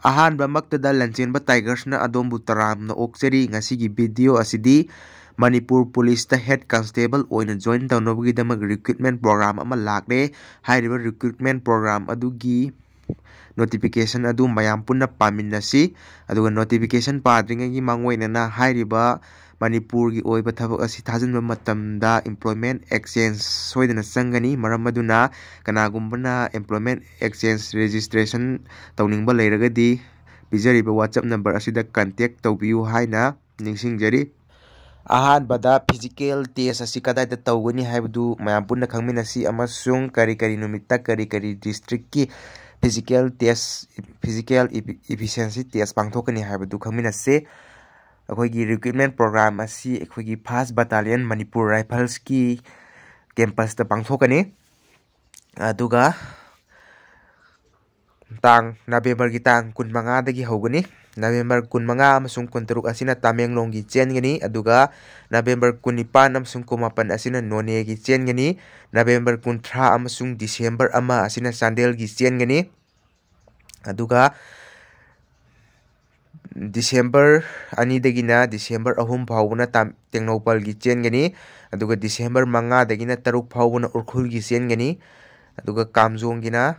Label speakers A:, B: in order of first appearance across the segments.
A: ꯑꯍꯥꯟꯕꯃꯛꯇꯗ ꯂꯟꯆꯦꯟꯕ ꯇꯥꯏꯒꯔꯁꯅ ꯑꯗꯣꯝꯕꯨ ꯇꯔꯥꯝꯅ ꯑꯣꯛꯆꯔꯤ꯫ ꯉꯁꯤꯒꯤ ꯚꯤꯗꯤꯑꯣ ꯑꯁꯤꯗꯤ ꯃꯅꯤꯄꯨꯔ ꯄꯨꯂꯤꯁꯇ ꯍꯦꯗ ꯀꯟꯁꯇꯦꯕꯜ ꯑꯣꯏꯅ ꯖꯣꯏꯟ ꯇꯧꯅꯕꯒꯤꯗꯃꯛ ꯔꯤꯀ꯭ꯔꯨꯏꯠꯃꯦꯟꯠ ꯄ꯭ꯔꯣꯒ꯭ꯔꯥꯝ ꯑꯃ ꯂꯥꯛꯂꯦ꯫ ꯍꯥꯏꯔꯤꯕ ꯔꯤꯀ꯭ꯔꯨꯏꯠꯃꯦꯟꯠ ꯄ꯭ꯔꯣꯒ꯭ꯔꯥꯝ ꯑꯗꯨꯒꯤ ꯅꯣꯇꯤꯐꯤꯀꯦꯁꯟ ꯑꯗꯨ ꯃꯌꯥꯝ ꯄꯨꯟꯅ ꯄꯥꯃꯤꯟꯅꯁꯤ꯫ ꯑꯗꯨꯒ ꯅꯣꯇꯤꯐꯤꯀꯦꯁꯟ ꯄꯥꯗ꯭ꯔꯤꯉꯩꯒꯤ ꯃꯥꯡꯑꯣꯏꯅꯅ ꯍꯥꯏꯔꯤꯕ ꯃꯅꯤꯄꯨꯔꯒꯤ ꯑꯣꯏꯕ ꯊꯕꯛ ꯑꯁꯤ ꯊꯥꯖꯤꯟꯕ ꯃꯇꯝꯗ ꯏꯝꯄ꯭ꯂꯣꯏꯃꯦꯟꯠ ꯑꯦꯛꯁꯆꯦꯟꯖ ꯁꯣꯏꯗꯅ ꯆꯪꯒꯅꯤ꯫ ꯃꯔꯝ ꯑꯗꯨꯅ ꯀꯅꯥꯒꯨꯝꯕꯅ ꯏꯝꯄ꯭ꯂꯣꯏꯃꯦꯟꯠ ꯑꯦꯛꯁꯆꯦꯟꯖ ꯔꯦꯖꯤꯁꯇ꯭ꯔꯦꯁꯟ ꯇꯧꯅꯤꯡꯕ ꯂꯩꯔꯒꯗꯤ ꯄꯤꯖꯔꯤꯕ ꯋꯥꯆꯞ ꯅꯝꯕꯔ ꯑꯁꯤꯗ ꯀꯟꯇꯦꯛ ꯇꯧꯕꯤꯌꯨ ꯍꯥꯏꯅ ꯅꯤꯡꯁꯤꯡꯖꯔꯤ꯫ ꯑꯍꯥꯟꯕꯗ ꯐꯤꯖꯤꯀꯦꯜ ꯇꯦꯁ ꯑꯁꯤ ꯀꯗꯥꯏꯗ ꯇꯧꯒꯅꯤ ꯍꯥꯏꯕꯗꯨ ꯃꯌꯥꯝ ꯄꯨꯟꯅ ꯈꯪꯃꯤꯟꯅꯁꯤ ꯑꯃꯁꯨꯡ ꯀꯔꯤ ꯀꯔꯤ ꯅꯨꯃꯤꯠꯇ ꯀꯔꯤ ꯀꯔꯤ ꯗꯤꯁꯇ꯭ꯔꯤꯛꯀꯤ ꯐꯤꯖꯤꯀꯦꯜ ꯏꯐꯤꯁꯤꯑꯦꯟꯁꯤ ꯇꯦꯁ ꯄꯥꯡꯊꯣꯛꯀꯅꯤ ꯍꯥꯏꯕꯗꯨ ꯈꯪꯃꯤꯟꯅꯁꯤ꯫ ꯑꯩꯈꯣꯏꯒꯤ ꯔꯤꯀ꯭ꯔꯨꯏꯠꯃꯦꯟꯠ ꯄ꯭ꯔꯣꯒ꯭ꯔꯥꯝ ꯑꯁꯤ ꯑꯩꯈꯣꯏꯒꯤ 1st ꯕꯠꯇꯥꯂꯤꯌꯟ ꯃꯅꯤꯄꯨꯔ ꯔꯥꯏꯐꯜꯁꯀꯤ ꯀꯦꯝꯄꯁꯇ ꯄꯥꯡꯊꯣꯛꯀꯅꯤ꯫ ꯑꯗꯨꯒ ꯅꯕꯦꯝꯕꯔꯒꯤ ꯇꯥꯡ 15ꯗꯒꯤ ꯍꯧꯒꯅꯤ꯫ ꯅꯕꯦꯝꯕꯔ 15 ꯑꯃꯁꯨꯡ 16 ꯑꯁꯤꯅ ꯇꯃꯦꯡꯂꯣꯡꯒꯤ ꯆꯦꯟꯒꯅꯤ꯫ ꯑꯗꯨꯒ ꯅꯕꯦꯝꯕꯔ 19 ꯑꯃꯁꯨꯡ 19 ꯑꯁꯤꯅ ꯅꯣꯅꯦꯒꯤ ꯆꯦꯟꯒꯅꯤ꯫ ꯅꯕꯦꯝꯕꯔ 30 ꯑꯃꯁꯨꯡ ꯗꯤꯁꯦꯝꯕꯔ 1 ꯑꯁꯤꯅ ꯆꯥꯟꯗꯦꯜꯒꯤ ꯆꯦꯟꯒꯅꯤ꯫ ꯑꯗꯨꯒ ꯗꯤꯁꯦꯝꯕꯔ 2ꯗꯒꯤꯅ ꯗꯤꯁꯦꯝꯕꯔ 3 ꯐꯥꯎꯕꯅ ꯇꯦꯡꯅꯧꯄꯜꯒꯤ ꯆꯦꯟꯒꯅꯤ꯫ ꯑꯗꯨꯒ ꯗꯤꯁꯦꯝꯕꯔ 5ꯗꯒꯤꯅ 3 ꯐꯥꯎꯕꯅ ꯎꯈ꯭ꯔꯨꯜꯒꯤ ꯆꯦꯟꯒꯅꯤ꯫ ꯑꯗꯨꯒ ꯀꯥꯝꯖꯣꯡꯒꯤꯅ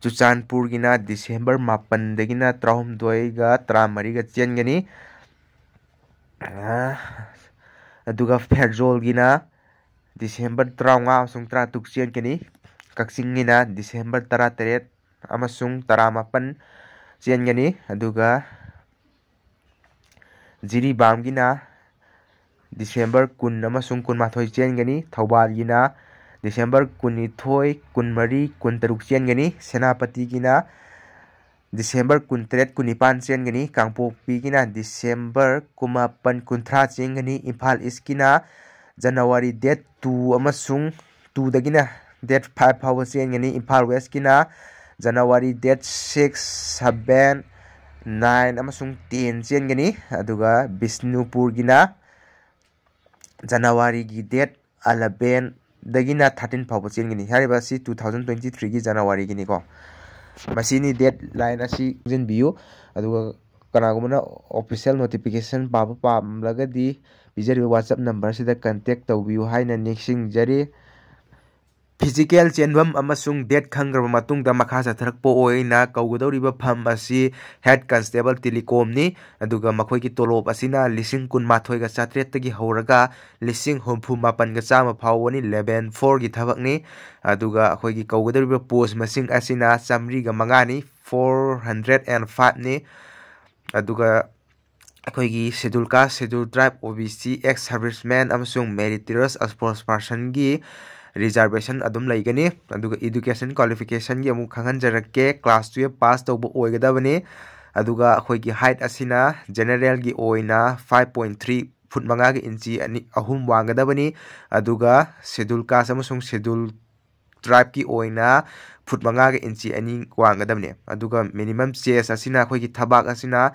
A: ꯆꯨꯔꯆꯥꯟꯄꯨꯔꯒꯤꯅ ꯗꯤꯁꯦꯝꯕꯔ 8ꯗꯒꯤꯅ 18ꯒ 13ꯒ ꯆꯦꯟꯒꯅꯤ꯫ ꯑꯗꯨꯒ ꯐꯦꯔꯖꯣꯜꯒꯤꯅ ꯗꯤꯁꯦꯝꯕꯔ 15 ꯑꯃꯁꯨꯡ 16 ꯆꯦꯟꯒꯅꯤ꯫ ꯀꯛꯆꯤꯡꯒꯤꯅ ꯗꯤꯁꯦꯝꯕꯔ 18 ꯑꯃꯁꯨꯡ 18 ꯆꯦꯟꯒꯅꯤ꯫ ꯑꯗꯨꯒ ꯖꯤꯔꯤꯕꯥꯝꯒꯤꯅ ꯗꯤꯁꯦꯝꯕꯔ 20 ꯑꯃꯁꯨꯡ 18 ꯆꯦꯟꯒꯅꯤ꯫ ꯊꯧꯕꯥꯜꯒꯤꯅ ꯗꯤꯁꯦꯝꯕꯔ 22, 23, 23 ꯆꯦꯟꯒꯅꯤ꯫ ꯁꯦꯅꯥꯄꯇꯤꯒꯤꯅ ꯗꯤꯁꯦꯝꯕꯔ 23, 24 ꯆꯦꯟꯒꯅꯤ꯫ ꯀꯥꯡꯄꯣꯛꯄꯤꯒꯤꯅ ꯗꯤꯁꯦꯝꯕꯔ 19, 20 ꯆꯦꯟꯒꯅꯤ꯫ ꯏꯝꯐꯥꯜ ꯏꯁꯀꯤꯅ ꯖꯅꯋꯥꯔꯤ ꯗꯦꯠ 2 ꯑꯃꯁꯨꯡ 2ꯗꯒꯤꯅ ꯗꯦꯠ 5 ꯐꯥꯎꯕ ꯆꯦꯟꯒꯅꯤ꯫ ꯏꯝꯐꯥꯜ ꯋꯦꯁꯀꯤꯅ ꯖꯅꯋꯥꯔꯤ ꯗꯦꯠ 6, 7, 9 ꯑꯃꯁꯨꯡ 10 ꯆꯦꯟꯒꯅꯤ꯫ ꯑꯗꯨꯒ ꯕꯤꯁꯅꯨꯄꯨꯔꯒꯤꯅ ꯖꯅꯋꯥꯔꯤꯒꯤ ꯗꯦꯠ 11ꯗꯒꯤꯅ 13 ꯐꯥꯎꯕ ꯆꯦꯟꯒꯅꯤ꯫ ꯍꯥꯏꯔꯤꯕ ꯑꯁꯤ 2023ꯒꯤ ꯖꯅꯋꯥꯔꯤꯒꯤꯅꯤꯀꯣ꯫ ꯃꯁꯤꯅꯤ ꯗꯦꯠ ꯂꯥꯏꯟ ꯑꯁꯤ ꯈꯪꯖꯤꯟꯕꯤꯌꯨ꯫ ꯑꯗꯨꯒ ꯀꯅꯥꯒꯨꯝꯕꯅ ꯑꯣꯐꯤꯁꯤꯌꯦꯜ ꯅꯣꯇꯤꯐꯤꯀꯦꯁꯟ ꯄꯥꯕ ꯄꯥꯝꯂꯒꯗꯤ ꯄꯤꯖꯔꯤꯕ ꯋꯥꯆꯞ ꯅꯝꯕꯔ ꯑꯁꯤꯗ ꯀꯟꯇꯦꯛ ꯇꯧꯕꯤꯌꯨ ꯍꯥꯏꯅ ꯅꯤꯡꯁꯤꯡꯖꯔꯤ꯫ ꯐꯤꯖꯤꯀꯦꯜ ꯆꯦꯟꯐꯝ ꯑꯃꯁꯨꯡ ꯗꯦꯠ ꯈꯪꯈ꯭ꯔꯕ ꯃꯇꯨꯡꯗ ꯃꯈꯥ ꯆꯠꯊꯔꯛꯄ ꯑꯣꯏꯅ ꯀꯧꯒꯗꯧꯔꯤꯕ ꯐꯝ ꯑꯁꯤ ꯍꯦꯗ ꯀꯟꯁꯇꯦꯕꯜ ꯇꯦꯂꯤꯀꯣꯝꯅꯤ꯫ ꯑꯗꯨꯒ ꯃꯈꯣꯏꯒꯤ ꯇꯣꯂꯣꯞ ꯑꯁꯤꯅ 12,800ꯒ ꯍꯧꯔꯒ 69,100 ꯐꯥꯎꯕꯅꯤ꯫ ꯂꯦꯚꯦꯜ 4ꯒꯤ ꯊꯕꯛꯅꯤ꯫ ꯑꯗꯨga ꯑꯩꯈꯣꯏꯒꯤ ꯀꯧꯒꯗꯧꯔꯤꯕ ꯄꯣꯁ ꯃꯁꯤꯡ ꯑꯁꯤꯅ 105ꯅꯤ, 405ꯅꯤ꯫ ꯑꯗꯨꯒ ꯑꯩꯈꯣꯏꯒꯤ ꯁꯦꯗ꯭ꯌꯨꯜ ꯀꯥꯁ, ꯁꯦꯗ꯭ꯌꯨꯜ ꯇ꯭ꯔꯥꯏꯕ, OBC, ꯑꯦꯛꯁ ꯁꯔꯚꯤꯁꯃꯦꯟ ꯑꯃꯁꯨꯡ ꯃꯦꯔꯤꯇꯣꯔꯤꯌꯁ ꯁ꯭ꯄꯣꯔꯠꯁ ꯄꯔꯁꯟꯒꯤ ꯔꯤꯖꯥꯔꯚꯦꯁꯟ ꯑꯗꯨꯝ ꯂꯩꯒꯅꯤ꯫ ꯑꯗꯨꯒ ꯏꯗꯨꯀꯦꯁꯟ ꯀ꯭ꯋꯥꯂꯤꯐꯤꯀꯦꯁꯟꯒꯤ ꯑꯃꯨꯛ ꯈꯪꯍꯟꯖꯔꯛꯀꯦ꯫ ꯀ꯭ꯂꯥꯁ 12 ꯄꯥꯁ ꯇꯧꯕ ꯑꯣꯏꯒꯗꯕꯅꯤ꯫ ꯑꯗꯨꯒ ꯑꯩꯈꯣꯏꯒꯤ ꯍꯥꯏꯠ ꯑꯁꯤꯅ ꯖꯦꯅꯔꯦꯜꯒꯤ ꯑꯣꯏꯅ 5.3 ꯐꯨꯠ 5ꯒ ꯏꯟꯆꯤ 3 ꯋꯥꯡꯒꯗꯕꯅꯤ꯫ ꯑꯗꯨꯒ ꯁꯦꯗ꯭ꯌꯨꯜ ꯀꯥꯁ ꯑꯃꯁꯨꯡ ꯁꯦꯗ꯭ꯌꯨꯜ ꯇ꯭ꯔꯥꯏꯕꯀꯤ ꯑꯣꯏꯅ ꯐꯨꯠ 5ꯒ ꯏꯟꯆꯤ 2 ꯋꯥꯡꯒꯗꯕꯅꯤ꯫ ꯑꯗꯨꯒ ꯃꯤꯅꯤꯃꯝ ꯆꯦꯁ ꯑꯁꯤꯅ ꯑꯩꯈꯣꯏꯒꯤ ꯊꯕꯥꯛ ꯑꯁꯤꯅ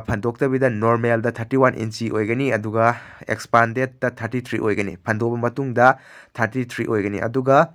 A: ꯐꯟꯗꯣꯛꯇꯕꯤꯗ ꯅꯣꯔꯃꯦꯜꯗ 31 ꯏꯟꯆꯤ ꯑꯣꯏꯒꯅꯤ꯫ ꯑꯗꯨꯒ ꯑꯦꯛꯁꯄꯥꯟꯗꯦꯗꯇ 33 ꯑꯣꯏꯒꯅꯤ꯫ ꯐꯟꯗꯣꯛꯑꯕ ꯃꯇꯨꯡꯗ 33 ꯑꯣꯏꯒꯅꯤ꯫ ꯑꯗꯨꯒ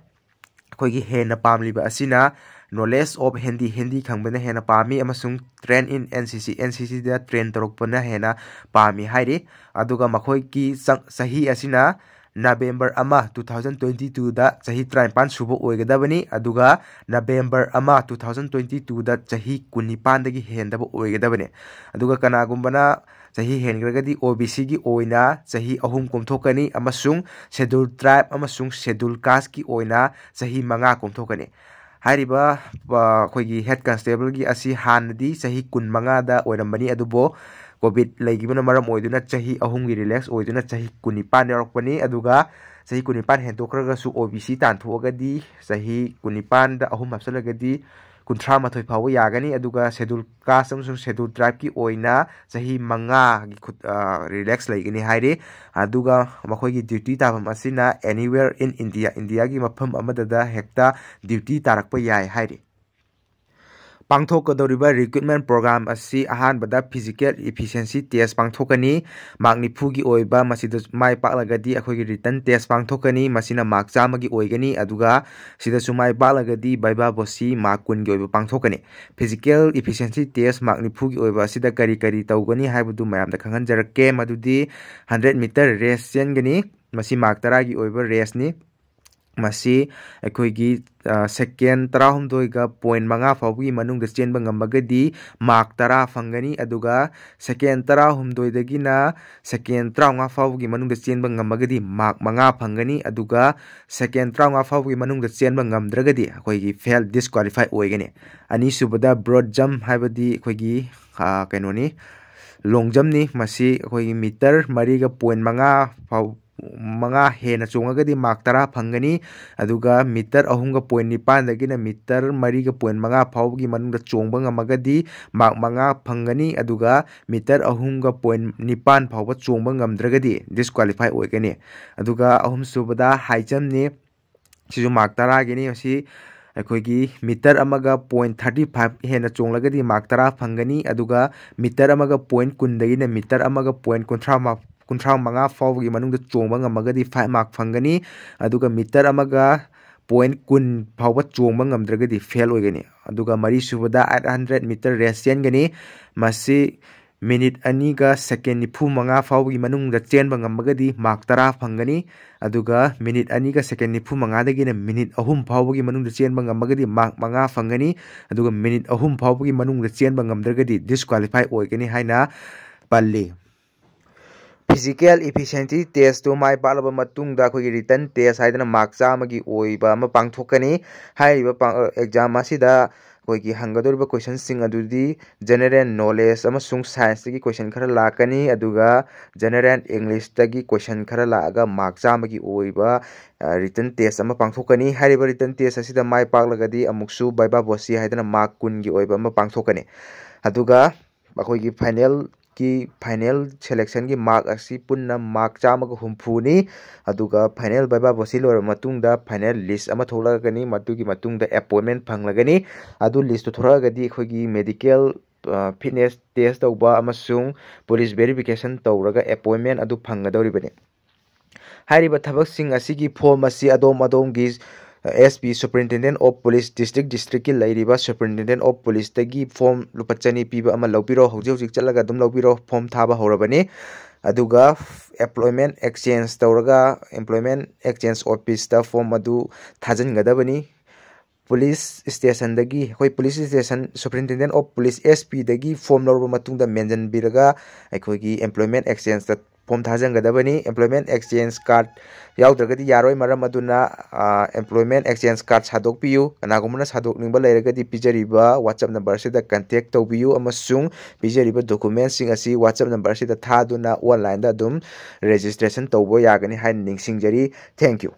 A: ꯑꯩꯈꯣꯏꯒꯤ ꯍꯦꯟꯅ ꯄꯥꯝꯂꯤꯕ ꯑꯁꯤꯅ ꯅꯣꯂꯦꯖ ꯑꯣꯐ ꯍꯤꯟꯗꯤ, ꯍꯤꯟꯗꯤ ꯈꯪꯕꯅ ꯍꯦꯟꯅ ꯄꯥꯝꯃꯤ ꯑꯃꯁꯨꯡ ꯇ꯭ꯔꯦꯟ ꯏꯟ NCC, NCCꯗ ꯇ꯭ꯔꯦꯟ ꯇꯧꯔꯛꯄꯅ ꯍꯦꯟꯅ ꯄꯥꯝꯃꯤ ꯍꯥꯏꯔꯤ꯫ ꯑꯗꯨꯒ ꯃꯈꯣꯏꯒꯤ ꯆꯍꯤ ꯑꯁꯤꯅ ꯅꯕꯦꯝꯕꯔ 1, 2022ꯗ ꯆꯍꯤ 19 ꯁꯨꯕ ꯑꯣꯏꯒꯗꯕꯅꯤ꯫ ꯑꯗꯨꯒ ꯅꯕꯦꯝꯕꯔ 1, 2022ꯗ ꯆꯍꯤ 19ꯗꯒꯤ ꯍꯦꯟꯗꯕ ꯑꯣꯏꯒꯗꯕꯅꯤ꯫ ꯑꯗꯨꯒ ꯀꯅꯥꯒꯨꯝꯕꯅ ꯆꯍꯤ ꯍꯦꯟꯈ꯭ꯔꯒꯗꯤ OBCꯒꯤ ꯑꯣꯏꯅ ꯆꯍꯤ 3 ꯀꯣꯝꯊꯣꯛꯀꯅꯤ ꯑꯃꯁꯨꯡ ꯁꯦꯗ꯭ꯌꯨꯜ ꯇ꯭ꯔꯥꯏꯕ ꯑꯃꯁꯨꯡ ꯁꯦꯗ꯭ꯌꯨꯜ ꯀꯥꯁꯀꯤ ꯑꯣꯏꯅ ꯆꯍꯤ 5 ꯀꯣꯝꯊꯣꯛꯀꯅꯤ꯫ ꯍꯥꯏꯔꯤꯕ ꯑꯩꯈꯣꯏꯒꯤ ꯍꯦꯗ ꯀꯟꯁꯇꯦꯕꯜꯒꯤ ꯑꯁꯤ ꯍꯥꯟꯅꯗꯤ ꯆꯍꯤ 15ꯗ ꯑꯣꯏꯔꯝꯕꯅꯤ, ꯑꯗꯨꯕꯨ ꯀꯣꯚꯤꯗ ꯂꯩꯈꯤꯕꯅ ꯃꯔꯝ ꯑꯣꯏꯗꯨꯅ ꯆꯍꯤ 3ꯒꯤ ꯔꯤꯂꯦꯛꯁ ꯑꯣꯏꯗꯨꯅ ꯆꯍꯤ 19 ꯌꯥꯎꯔꯛꯄꯅꯤ꯫ ꯑꯗꯨꯒ ꯆꯍꯤ 19 ꯍꯦꯟꯗꯣꯛꯈ꯭ꯔꯒꯁꯨ OBC ꯇꯥꯟꯊꯣꯛꯑꯒꯗꯤ ꯆꯍꯤ 19ꯗ 3 ꯍꯥꯞꯆꯤꯜꯂꯒꯗꯤ 38 ꯐꯥꯎꯕ ꯌꯥꯒꯅꯤ꯫ ꯑꯗꯨꯒ ꯁꯦꯗ꯭ꯌꯨꯜ ꯀꯥꯁ ꯑꯃꯁꯨꯡ ꯁꯦꯗ꯭ꯌꯨꯜ ꯇ꯭ꯔꯥꯏꯕꯀꯤ ꯑꯣꯏꯅ ꯆꯍꯤ 5ꯒꯤ ꯔꯤꯂꯦꯛꯁ ꯂꯩꯒꯅꯤ ꯍꯥꯏꯔꯤ꯫ ꯑꯗꯨꯒ ꯃꯈꯣꯏꯒꯤ ꯗ꯭ꯌꯨꯇꯤ ꯇꯥꯐꯝ ꯑꯁꯤꯅ ꯑꯦꯅꯤꯋꯦꯌꯔ ꯏꯟ ꯏꯟꯗꯤꯌꯥ, ꯏꯟꯗꯤꯌꯥꯒꯤ ꯃꯐꯝ ꯑꯃꯗ ꯍꯦꯛꯇ ꯗ꯭ꯌꯨꯇꯤ ꯇꯥꯔꯛꯄ ꯌꯥꯏ ꯍꯥꯏꯔꯤ꯫ पांथोकदौरिबा रिक्रूटमेंट प्रोग्राम असि अहानबदा फिजिकल इफिशिएंसी टेस्ट पांथोकनी मार्क निफुगी ओइबा मसिद माय पाकलगदी अखोगी रिटर्न टेस्ट पांथोकनी मसिना मार्क चामगी ओइगनी अदुगा सिदसु माय पाकलगदी बाइबा बोसी मार्क कुनगी ओइबा पांथोकनी फिजिकल इफिशिएंसी टेस्ट मार्क निफुगी ओइबा सिदा करी करी तौगनी हाइबदु मयामदा खंगनजरके मदुदी 100 मीटर रेस चेनगनी मसी मार्क तरागी ओइबा रेसनी मसी अखोगी सेकेंड 13 पॉइंट 5 फाउगी मनुंग चेनबा ngambagadi मार्क 10 फंगनी अदुगा सेकेंड 13 दगिना सेकेंड 35 फाउगी मनुंग चेनबा ngambagadi मार्क 5 फंगनी अदुगा सेकेंड 35 फाउगी मनुंग चेनबा ngamdragadi अखोगी फेल डिस्क्वालीफाई ओइगनी अनि सुबदा ब्रॉड जंप हाइबदी अखोगी कैनोनी लॉन्ग जंप नि मसी अखोगी मीटर 3 पॉइंट 5 फाउ मंगा हेना चोंगगदी मार्क 10 फंगनी अदुगा मीटर 3 पॉइंट 9 दगिना मीटर 3 पॉइंट 5 फाउगी मनुंग चोंबा ngambagadi मार्क 5 फंगनी अदुगा मीटर 3 पॉइंट 9 फाउबा चोंबा ngamdragadi डिस्क्वालीफाई ओइगनी अदुगा अहुम सुबदा हाई जंप नि सिजु मार्क 10 गिनी असी अखोगी मीटर अमगा पॉइंट 35 हेना चोंगलगदी मार्क 10 फंगनी अदुगा मीटर अमगा पॉइंट 10 दगिना मीटर अमगा पॉइंट 35 फाउगी मनुंग चोंबा ngambagadi 5 मार्क फंगनी अदुगा मीटर अमगा पॉइंट 10 फाउबा चोंबा ngamdragadi फेल ओइगनी अदुगा मरी सुबदा 800 मीटर रेस चेनगनी मसी मिनिट 2 का सेकेंड 95 फाउगी मनुंग चेनबा ngambagadi मार्क 10 फंगनी अदुगा मिनिट 2 का सेकेंड 95 दगिना मिनिट 3 फाउगी मनुंग चेनबा ngambagadi मार्क 5 फंगनी अदुगा मिनिट 3 फाउगी मनुंग चेनबा ngamdragadi डिस्क्वालीफाई ओइगनी हाइना पल्ली फिजिकल इफिशिएंसी टेस्ट तो माय पालब मतुंगदा खोगी रिटर्न टेस्ट हाइदना मार्क चामगी ओइबा अमा पांथोकनी हाइबा एग्जाम असिदा कोई हंगदोरिबा क्वेश्चन सिंग अदुदी जनरल नॉलेज अमसुंग साइंस की क्वेश्चन खरा लाकनी अदुगा जनरल इंग्लिश तगी क्वेश्चन खरा लागा मार्क चामगी ओइबा रिटर्न टेस्ट अमा पांथोकनी हाइबा written test असिदा my पाकलगदी अमुक्सु viva बोसी हाइदना mark 10 की ओइबा अमा पांथोकनी अदुगा अखोगी फाइनल सिलेक्शन की मार्क असी पुन्ना मार्क 150 अदुगा फाइनल बाइबा बोसी लोर मतुंगदा फाइनल लिस्ट अमा थोलगनी मतुगी मतुंगदा अपॉइंटमेंट फंगलगनी अदु लिस्ट तो थोरगदी अखोगी मेडिकल फिटनेस टेस्ट तौबा अमसुंग पुलिस वेरिफिकेशन तौरगा अपॉइंटमेंट अदु फंगदौरिबनी हारिबा थबक सिंग असिगी फॉर्म असी अदोम की SP Superintendent of Police District की लाइरिबा Superintendent of Police तगी फॉर्म लुपा चनी पीबा अमा लौबिरो हौजिक चलगा दुम लौबिरो फॉर्म थाबा हौरबनी अदुगा एम्प्लॉयमेंट एक्सचेंज तौरगा एम्प्लॉयमेंट एक्सचेंज ऑफिस ता फॉर्म अदु थाजनगदबनी पुलिस स्टेशन दगी कोई police station Superintendent of Police SP दगी फॉर्म लौरबा मतुंगदा मेंशन बिरगा अखोगी एम्प्लॉयमेंट एक्सचेंज फॉर्म थाजनगदबनी एम्प्लॉयमेंट एक्सचेंज कार्ड याउद्रगदी यारोय मरम अदुना एम्प्लॉयमेंट एक्सचेंज कार्ड सादोकपियु कनागुमना सादोकनिंबा लेरगदी पिजरिबा WhatsApp नंबर सिदा कांटेक्ट तौबियु अमसुंग पिजरिबा डॉक्यूमेंट सिंग असि WhatsApp नंबर सिदा थादुना ऑनलाइन दा दुम रजिस्ट्रेशन तौबो यागनी हाइन निंगसिंगजरी थैंक यू।